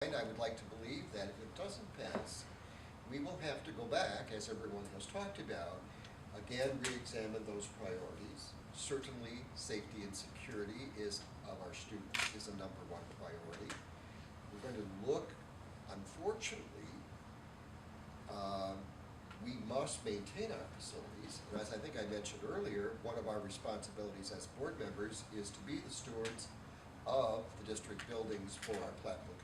And I would like to believe that if it doesn't pass, we will have to go back, as everyone has talked about, again, re-examine those priorities. Certainly, safety and security of our students is a number one priority. We're going to look, unfortunately, we must maintain our facilities. And as I think I mentioned earlier, one of our responsibilities as board members is to be the stewards of the district buildings for our Platteville community.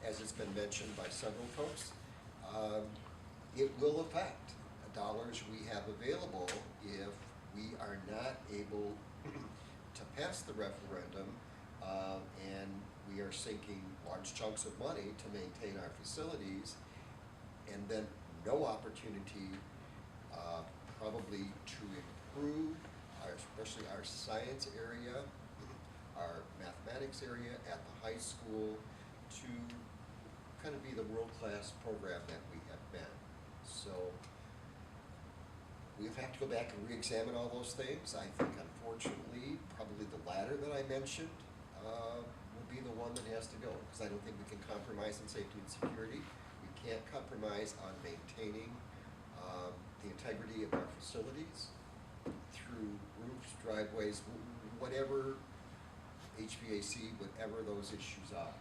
As it's been mentioned by several folks, it will affect the dollars we have available if we are not able to pass the referendum, and we are sinking large chunks of money to maintain our facilities, and then no opportunity probably to improve especially our science area, our mathematics area at the high school, to kind of be the world-class program that we have been. So we have to go back and re-examine all those things. I think, unfortunately, probably the latter that I mentioned will be the one that has to go, because I don't think we can compromise on safety and security. We can't compromise on maintaining the integrity of our facilities through roofs, driveways, whatever HVAC, whatever those issues are.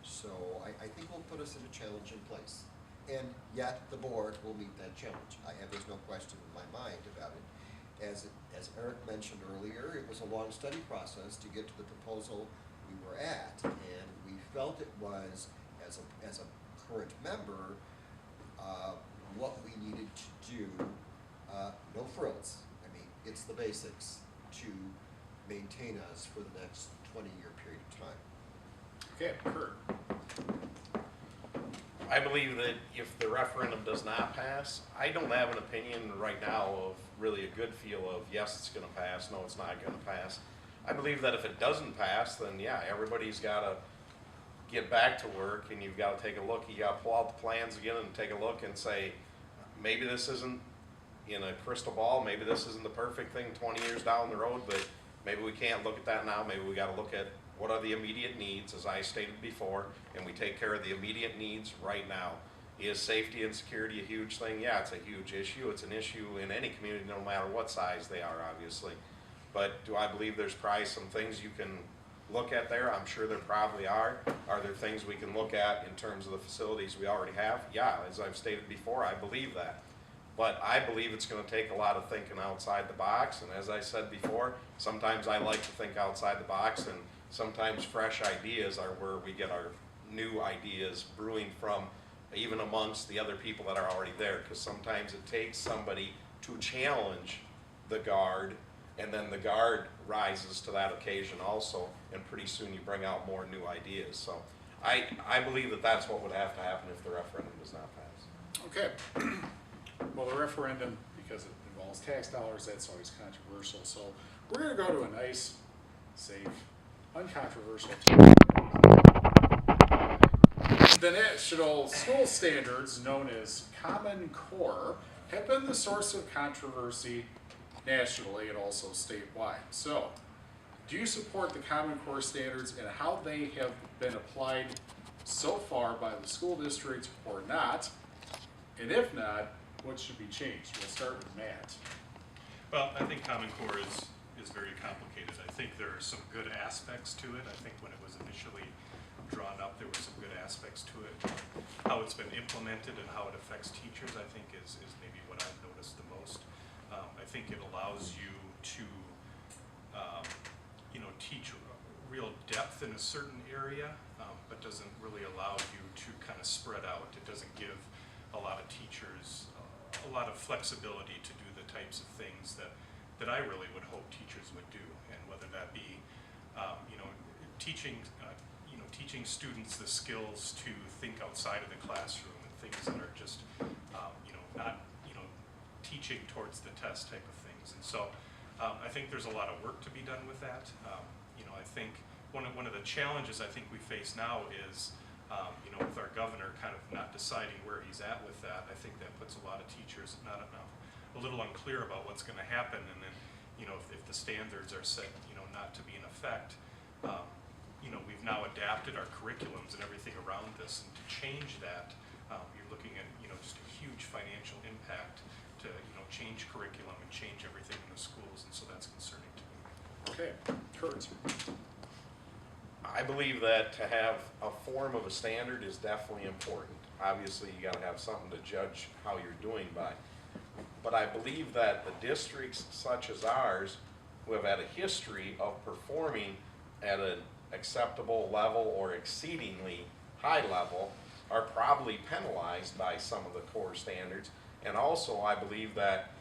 So I think we'll put us in a challenging place. And yet the board will meet that challenge. There's no question in my mind about it. As Eric mentioned earlier, it was a long study process to get to the proposal we were at, and we felt it was, as a current member, what we needed to do. No frills. I mean, it's the basics to maintain us for the next 20-year period of time. Okay, Kurt. I believe that if the referendum does not pass, I don't have an opinion right now of really a good feel of yes, it's going to pass, no, it's not going to pass. I believe that if it doesn't pass, then yeah, everybody's got to get back to work, and you've got to take a look. You got to pull out the plans again and take a look and say, maybe this isn't in a crystal ball, maybe this isn't the perfect thing 20 years down the road, but maybe we can't look at that now. Maybe we got to look at what are the immediate needs, as I stated before, and we take care of the immediate needs right now. Is safety and security a huge thing? Yeah, it's a huge issue. It's an issue in any community, no matter what size they are, obviously. But do I believe there's probably some things you can look at there? I'm sure there probably are. Are there things we can look at in terms of the facilities we already have? Yeah, as I've stated before, I believe that. But I believe it's going to take a lot of thinking outside the box, and as I said before, sometimes I like to think outside the box, and sometimes fresh ideas are where we get our new ideas brewing from, even amongst the other people that are already there, because sometimes it takes somebody to challenge the guard, and then the guard rises to that occasion also, and pretty soon you bring out more new ideas. So I believe that that's what would have to happen if the referendum does not pass. Okay. Well, the referendum, because it involves tax dollars, that's always controversial. So we're going to go to a nice, safe, uncontroversial topic. The national school standards, known as Common Core, have been the source of controversy nationally and also statewide. So, do you support the Common Core standards and how they have been applied so far by the school districts or not? And if not, what should be changed? We'll start with Matt. Well, I think Common Core is very complicated. I think there are some good aspects to it. I think when it was initially drawn up, there were some good aspects to it. How it's been implemented and how it affects teachers, I think, is maybe what I've noticed the most. I think it allows you to, teach real depth in a certain area, but doesn't really allow you to kind of spread out. It doesn't give a lot of teachers a lot of flexibility to do the types of things that I really would hope teachers would do, and whether that be, teaching students the skills to think outside of the classroom and things that are just, not, teaching towards the test type of things. And so I think there's a lot of work to be done with that. I think one of the challenges I think we face now is, with our governor kind of not deciding where he's at with that. I think that puts a lot of teachers a little unclear about what's going to happen, and then, if the standards are set, not to be in effect, we've now adapted our curriculums and everything around this, and to change that, you're looking at, just a huge financial impact to, change curriculum and change everything in the schools, and so that's concerning to me. Okay, Kurt. I believe that to have a form of a standard is definitely important. Obviously, you gotta have something to judge how you're doing by. But I believe that the districts such as ours, who have had a history of performing at an acceptable level or exceedingly high level, are probably penalized by some of the core standards. And also, I believe that,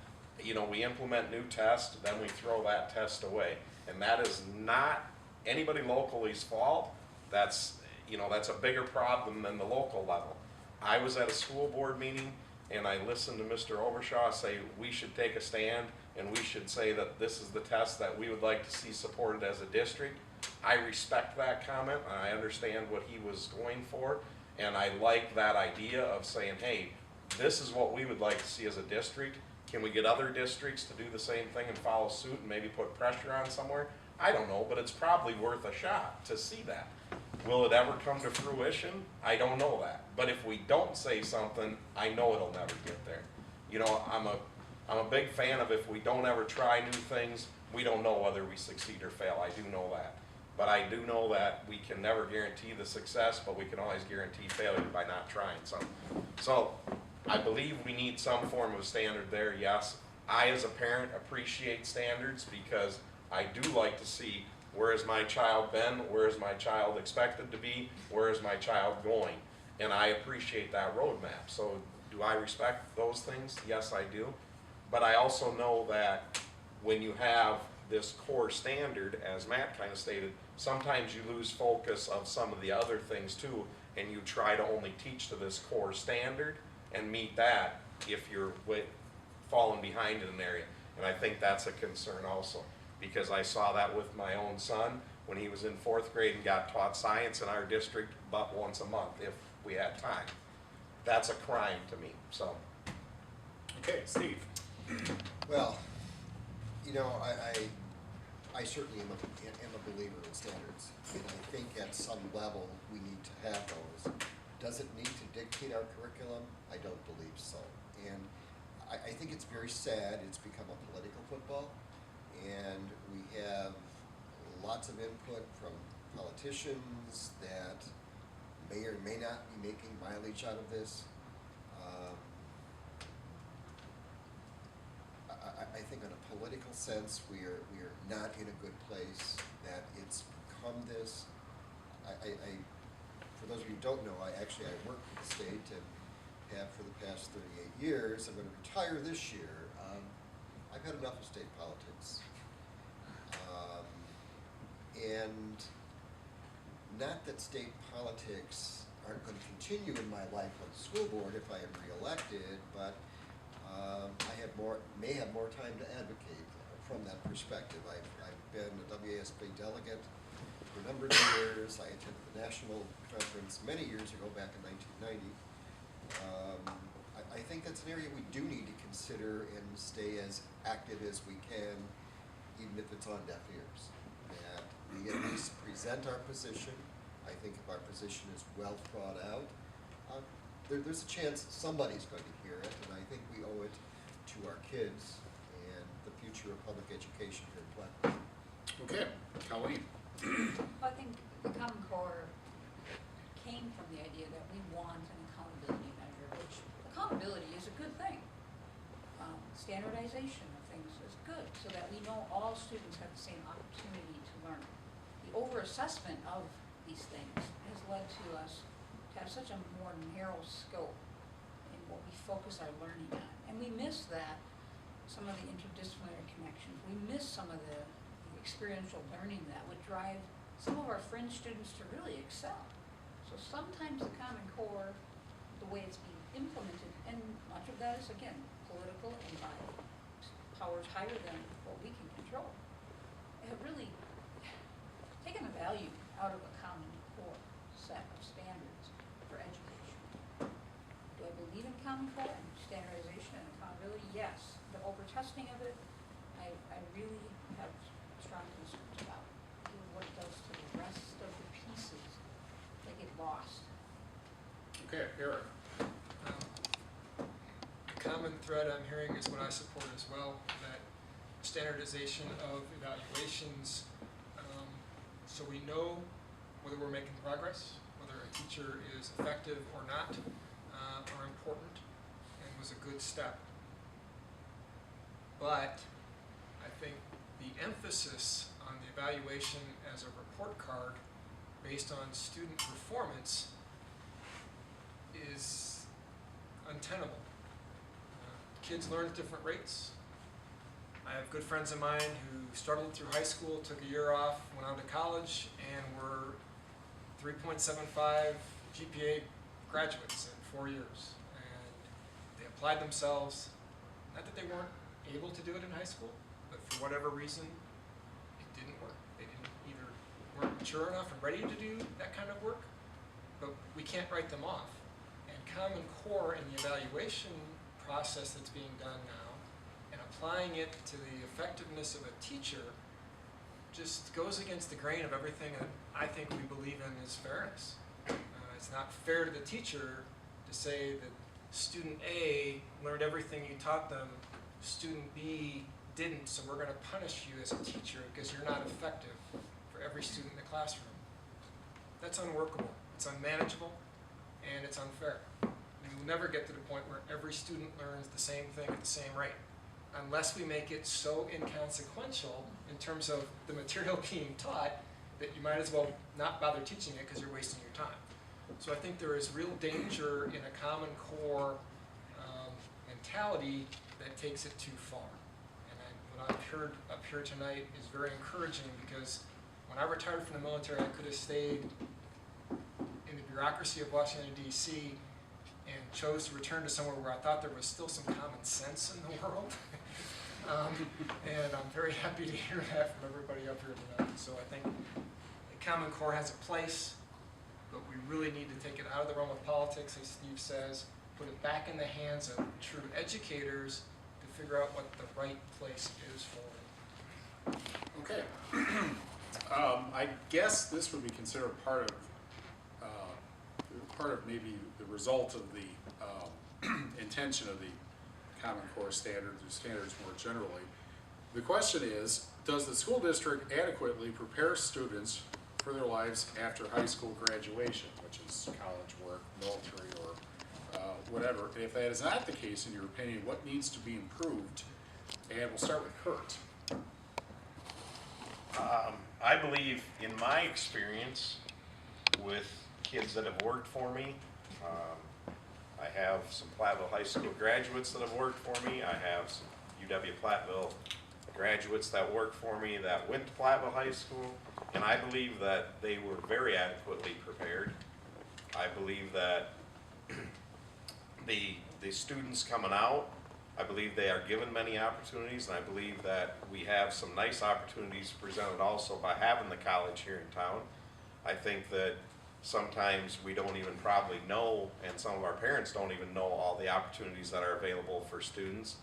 we implement new tests, then we throw that test away. And that is not anybody locally's fault. That's a bigger problem than the local level. I was at a school board meeting and I listened to Mr. Overshaw say we should take a stand and we should say that this is the test that we would like to see supported as a district. I respect that comment and I understand what he was going for, and I like that idea of saying, hey, this is what we would like to see as a district. Can we get other districts to do the same thing and follow suit and maybe put pressure on somewhere? I don't know, but it's probably worth a shot to see that. Will it ever come to fruition? I don't know that. But if we don't say something, I know it'll never get there. I'm a big fan of if we don't ever try new things, we don't know whether we succeed or fail. I do know that. But I do know that we can never guarantee the success, but we can always guarantee failure by not trying something. So I believe we need some form of standard there, yes. I, as a parent, appreciate standards because I do like to see where has my child been, where is my child expected to be, where is my child going. And I appreciate that roadmap. So do I respect those things? Yes, I do. But I also know that when you have this core standard, as Matt kind of stated, sometimes you lose focus of some of the other things too, and you try to only teach to this core standard and meet that if you're falling behind in an area. And I think that's a concern also, because I saw that with my own son when he was in 4th grade and got taught science in our district but once a month if we had time. That's a crime to me, so. Okay, Steve. Well, I certainly am a believer in standards, and I think at some level we need to have those. Does it need to dictate our curriculum? I don't believe so. And I think it's very sad it's become a political football, and we have lots of input from politicians that may or may not be making mileage out of this. I think in a political sense, we are not in a good place, that it's become this. For those of you who don't know, I work for the state and have for the past 38 years. I'm going to retire this year. I've had enough of state politics. And not that state politics aren't going to continue in my life on the school board if I am reelected, but I may have more time to advocate from that perspective. I've been a WASB delegate for a number of years. I attended the national conference many years ago, back in 1990. I think that's an area we do need to consider and stay as active as we can, even if it's on deaf ears. That we at least present our position. I think if our position is well thought out, there's a chance somebody's going to hear it, and I think we owe it to our kids and the future of public education here in Platteville. Okay, Colleen. I think the Common Core came from the idea that we want an accountability measure, which accountability is a good thing. Standardization of things is good, so that we know all students have the same opportunity to learn. The over-assessment of these things has led to us to have such a more narrow scope in what we focus our learning on. And we miss that, some of the interdisciplinary connections. We miss some of the experiential learning that would drive some of our fringe students to really excel. So sometimes the Common Core, the way it's being implemented, and much of that is, again, political and by powers higher than what we can control, have really taken the value out of a Common Core set of standards for education. Do I believe in Common Core and standardization and accountability? Yes. The over-testing of it, I really have strong concerns about what it does to the rest of the get lost. Okay, Eric. The common thread I'm hearing is what I support as well, that standardization of evaluations, so we know whether we're making progress, whether a teacher is effective or not, are important and was a good step. But I think the emphasis on the evaluation as a report card based on student performance is untenable. Kids learn at different rates. I have good friends of mine who struggled through high school, took a year off, went on to college, and were 3.75 GPA graduates in 4 years. And they applied themselves, not that they weren't able to do it in high school, but for whatever reason, it didn't work. They weren't mature enough and ready to do that kind of work, but we can't write them off. And Common Core in the evaluation process that's being done now, and applying it to the effectiveness of a teacher, just goes against the grain of everything that I think we believe in is fairness. It's not fair to the teacher to say that student A learned everything you taught them, student B didn't, so we're going to punish you as a teacher because you're not effective for every student in the classroom. That's unworkable, it's unmanageable, and it's unfair. We will never get to the point where every student learns the same thing at the same rate, unless we make it so inconsequential in terms of the material being taught that you might as well not bother teaching it because you're wasting your time. So I think there is real danger in a Common Core mentality that takes it too far. And what I've heard up here tonight is very encouraging, because when I retired from the military, I could have stayed in the bureaucracy of Washington, D.C., and chose to return to somewhere where I thought there was still some common sense in the world. And I'm very happy to hear that from everybody up here tonight. So I think the Common Core has a place, but we really need to take it out of the realm of politics, as Steve says, put it back in the hands of true educators to figure out what the right place is for it. Okay. I guess this would be considered part of maybe the result of the intention of the Common Core standards, or standards more generally. The question is, does the school district adequately prepare students for their lives after high school graduation, which is college work, military, or whatever? And if that is not the case, in your opinion, what needs to be improved? And we'll start with Kurt. I believe, in my experience with kids that have worked for me, I have some Platteville High School graduates that have worked for me. I have some UW-Platteville graduates that worked for me that went to Platteville High School, and I believe that they were very adequately prepared. I believe that the students coming out, I believe they are given many opportunities, and I believe that we have some nice opportunities presented also by having the college here in town. I think that sometimes we don't even probably know, and some of our parents don't even know all the opportunities that are available for students.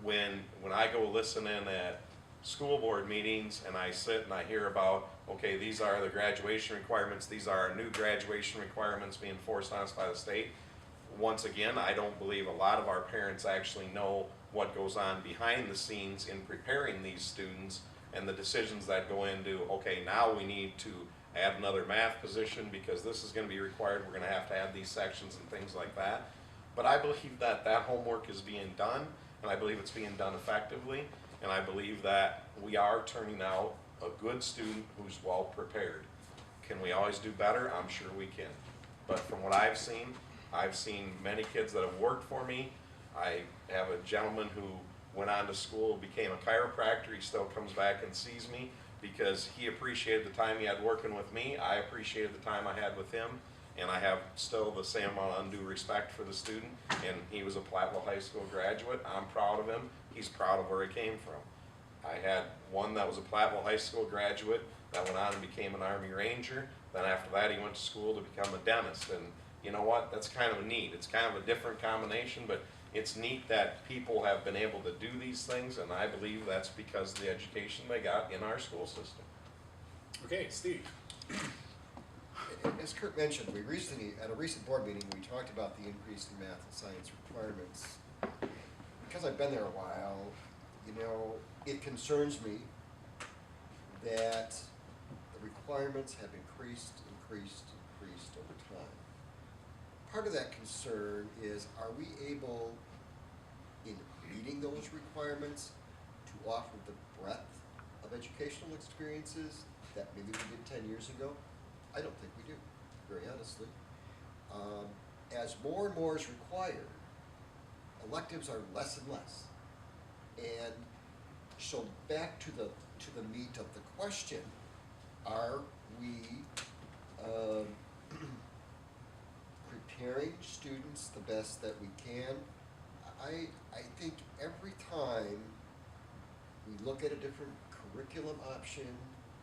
When I go listen in at school board meetings and I sit and I hear about, okay, these are the graduation requirements, these are our new graduation requirements being forced on us by the state. Once again, I don't believe a lot of our parents actually know what goes on behind the scenes in preparing these students and the decisions that go into, okay, now we need to add another math position because this is going to be required, we're going to have to add these sections and things like that. But I believe that that homework is being done, and I believe it's being done effectively, and I believe that we are turning out a good student who's well prepared. Can we always do better? I'm sure we can. But from what I've seen many kids that have worked for me. I have a gentleman who went on to school, became a chiropractor. He still comes back and sees me because he appreciated the time he had working with me. I appreciated the time I had with him, and I have still the same amount of undue respect for the student. And he was a Platteville High School graduate. I'm proud of him. He's proud of where he came from. I had one that was a Platteville High School graduate that went on and became an Army Ranger. Then after that, he went to school to become a dentist. And you know what? That's kind of neat. It's kind of a different combination, but it's neat that people have been able to do these things, and I believe that's because of the education they got in our school system. Okay, Steve. As Kurt mentioned, we recently, at a recent board meeting, we talked about the increase in math and science requirements. Because I've been there a while, you know, it concerns me that the requirements have increased over time. Part of that concern is, are we able, in meeting those requirements, to offer the breadth of educational experiences that maybe we did 10 years ago? I don't think we do, very honestly. As more and more is required, electives are less and less. And so back to the meat of the question, are we preparing students the best that we can? I think every time we look at a different curriculum option,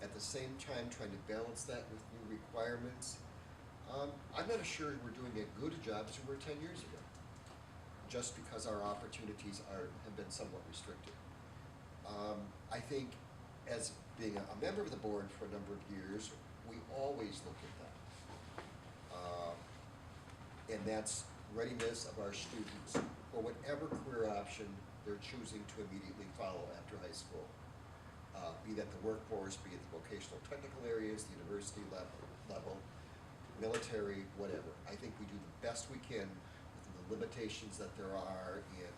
at the same time trying to balance that with new requirements, I'm not sure we're doing as good a job as we were 10 years ago, just because our opportunities have been somewhat restricted. I think as being a member of the board for a number of years, we always look at that. And that's readiness of our students for whatever career option they're choosing to immediately follow after high school. Be that the workforce, be it the vocational technical areas, the university level, military, whatever. I think we do the best we can within the limitations that there are in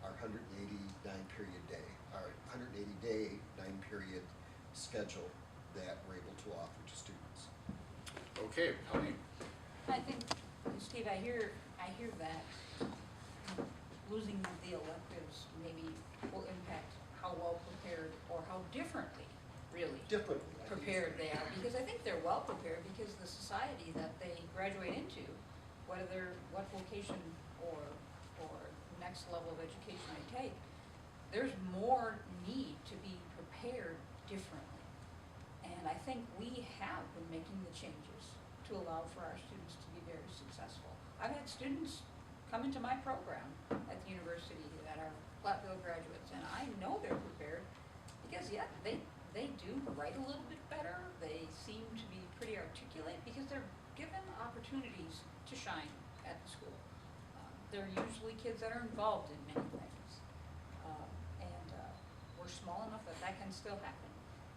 our 189-period day, our 180-day 9-period schedule that we're able to offer to students. Okay, Colleen. I think, Steve, I hear that losing the electives maybe will impact how well prepared or how differently, really, Differently. I think. prepared they are. Because I think they're well prepared because the society that they graduate into, what vocation or next level of education they take, there's more need to be prepared differently. And I think we have been making the changes to allow for our students to be very successful. I've had students come into my program at the university that are Platteville graduates, and I know they're prepared because, yeah, they do write a little bit better. They seem to be pretty articulate because they're given opportunities to shine at the school. They're usually kids that are involved in many things. And we're small enough that can still happen,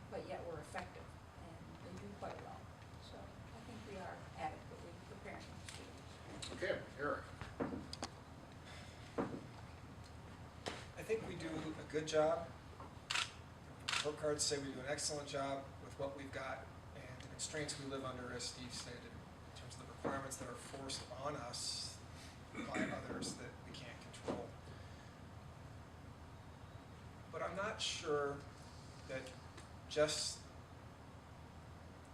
but yet we're effective, and they do quite well. So I think we are adequately preparing students. Okay, Eric. I think we do a good job. Work hard to say we do an excellent job with what we've got and the constraints we live under, as Steve stated, in terms of the requirements that are forced on us by others that we can't control. But I'm not sure that just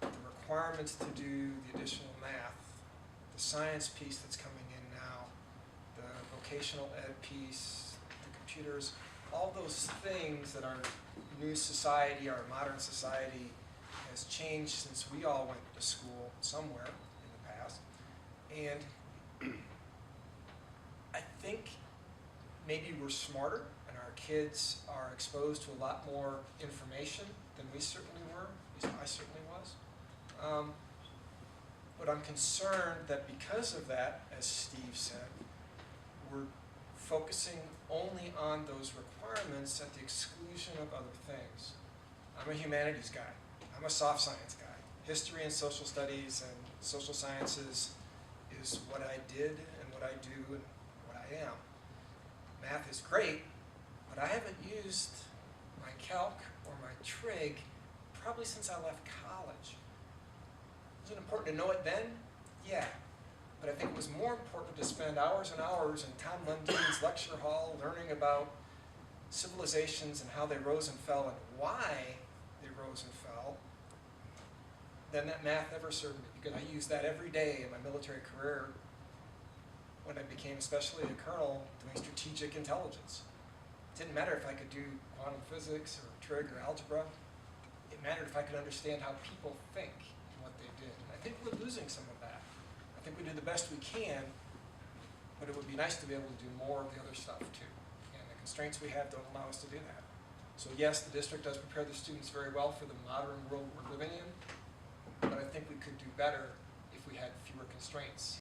the requirements to do the additional math, the science piece that's coming in now, the vocational ed piece, the computers, all those things that our new society, our modern society has changed since we all went to school somewhere in the past. And I think maybe we're smarter and our kids are exposed to a lot more information than we certainly were, at least I certainly was. But I'm concerned that because of that, as Steve said, we're focusing only on those requirements at the exclusion of other things. I'm a humanities guy. I'm a soft science guy. History and social studies and social sciences is what I did and what I do and what I am. Math is great, but I haven't used my calc or my trig probably since I left college. Was it important to know it then? Yeah. But I think it was more important to spend hours and hours in Tom Lundine's lecture hall learning about civilizations and how they rose and fell and why they rose and fell than that math ever served me, because I used that every day in my military career when I became especially a colonel doing strategic intelligence. It didn't matter if I could do quantum physics or trig or algebra. It mattered if I could understand how people think and what they did. And I think we're losing some of that. I think we do the best we can, but it would be nice to be able to do more of the other stuff too. And the constraints we have don't allow us to do that. So yes, the district does prepare the students very well for the modern world we're living in, but I think we could do better if had fewer constraints